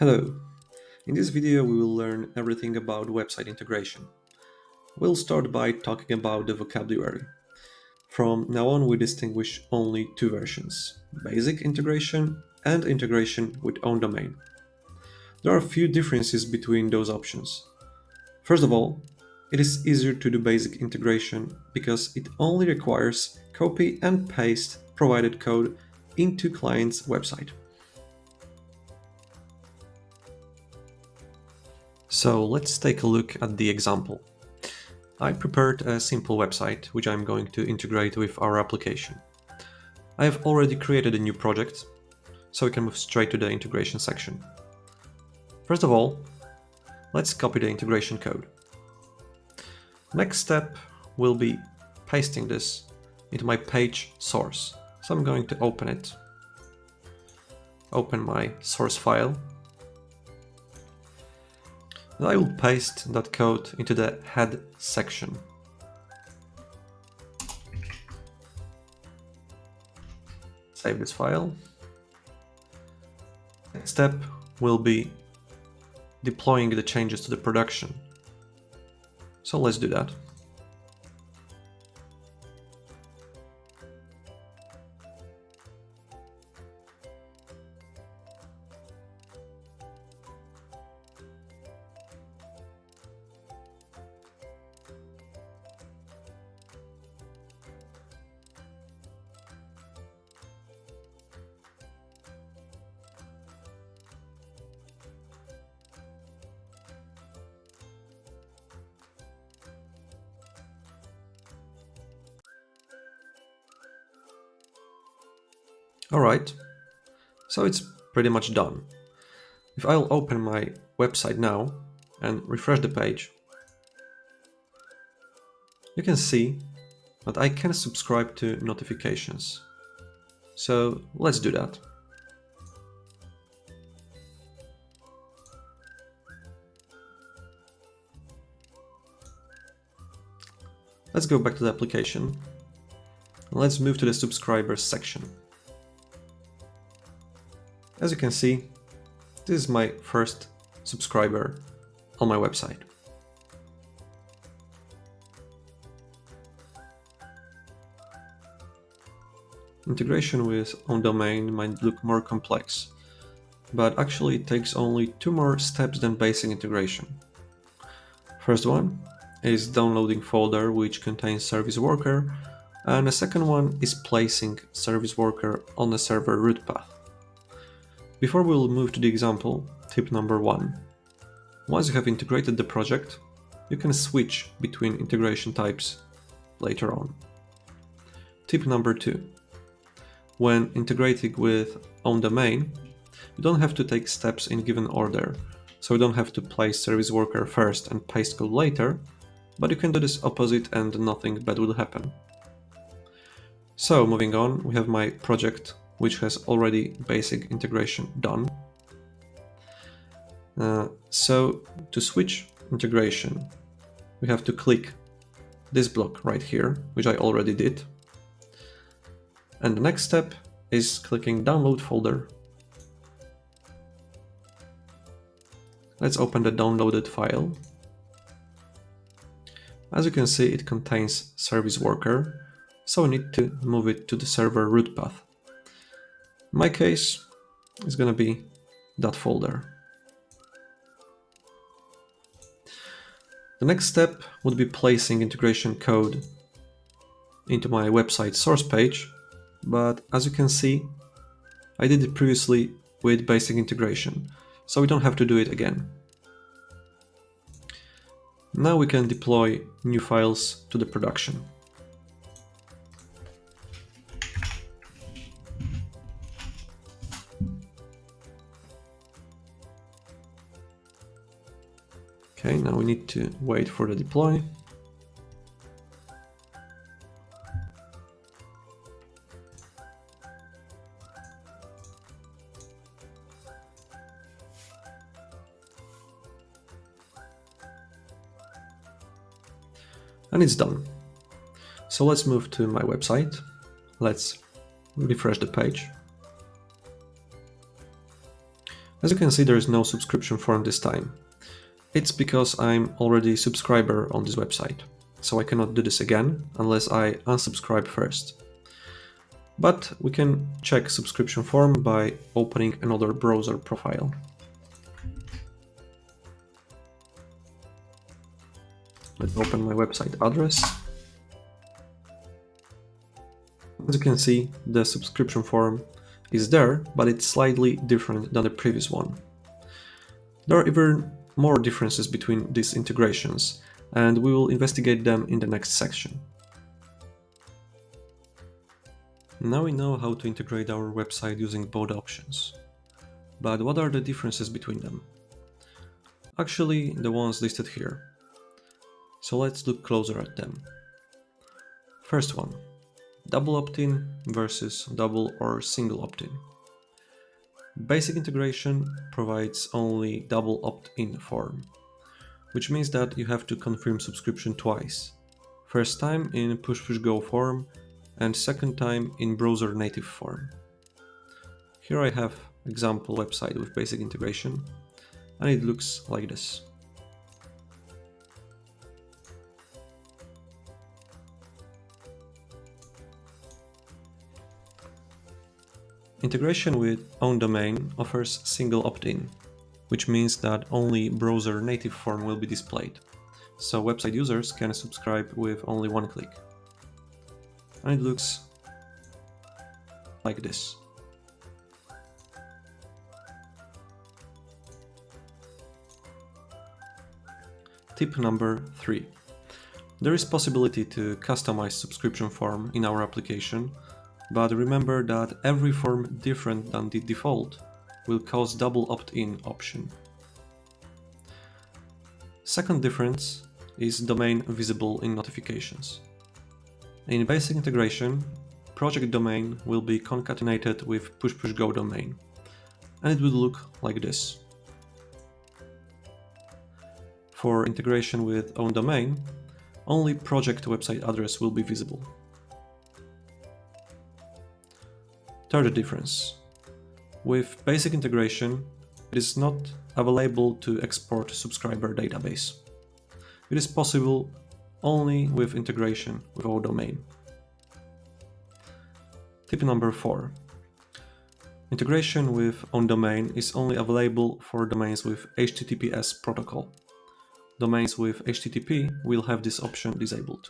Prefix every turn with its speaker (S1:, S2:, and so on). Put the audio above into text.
S1: Hello. In this video we will learn everything about website integration. We'll start by talking about the vocabulary. From now on we distinguish only two versions: basic integration and integration with own domain. There are a few differences between those options. First of all, it is easier to do basic integration because it only requires copy and paste provided code into client's website. So let's take a look at the example. I prepared a simple website which I'm going to integrate with our application. I have already created a new project, so we can move straight to the integration section. First of all, let's copy the integration code. Next step will be pasting this into my page source. So I'm going to open it. Open my source file. And I will paste that code into the head section. Save this file. Next step will be deploying the changes to the production. So let's do that. Alright, so it's pretty much done. If I'll open my website now and refresh the page, you can see that I can subscribe to notifications. So let's do that. Let's go back to the application. Let's move to the subscribers section. As you can see, this is my first subscriber on my website. Integration with own domain might look more complex, but actually it takes only two more steps than basic integration. First one is downloading folder which contains service worker, and the second one is placing service worker on the server root path. Before we will move to the example, tip number 1. Once you have integrated the project, you can switch between integration types later on. Tip number 2. When integrating with own domain, you don't have to take steps in given order, so you don't have to place service worker first and paste code later, but you can do this opposite and nothing bad will happen. So moving on, we have my project which has already basic integration done. So to switch integration, we have to click this block right here, which I already did. And the next step is clicking download folder. Let's open the downloaded file. As you can see, it contains service worker, so we need to move it to the server root path. In my case, it's going to be that folder. The next step would be placing integration code into my website source page, but as you can see, I did it previously with basic integration, so we don't have to do it again. Now we can deploy new files to the production. Okay, now we need to wait for the deploy. And it's done. So let's move to my website. Let's refresh the page. As you can see, there is no subscription form this time. It's because I'm already a subscriber on this website, so I cannot do this again unless I unsubscribe first. But we can check subscription form by opening another browser profile. Let's open my website address. As you can see, the subscription form is there, but it's slightly different than the previous one. There are even more differences between these integrations, and we will investigate them in the next section. Now we know how to integrate our website using both options. But what are the differences between them? Actually, the ones listed here. So let's look closer at them. First one, double opt-in versus double or single opt-in. Basic integration provides only double opt-in form, which means that you have to confirm subscription twice. First time in PushPushGo form and second time in browser native form. Here I have example website with basic integration, and it looks like this. Integration with own domain offers single opt-in, which means that only browser native form will be displayed, so website users can subscribe with only one click. And it looks like this. Tip number 3. There is possibility to customize subscription form in our application, but remember that every form different than the default will cause double opt-in option. Second difference is domain visible in notifications. In basic integration, project domain will be concatenated with PushPushGo domain, and it will look like this. For integration with own domain, only project website address will be visible. Third difference. With basic integration, it is not available to export subscriber database. It is possible only with integration with our domain. Tip number 4. Integration with own domain is only available for domains with HTTPS protocol. Domains with HTTP will have this option disabled.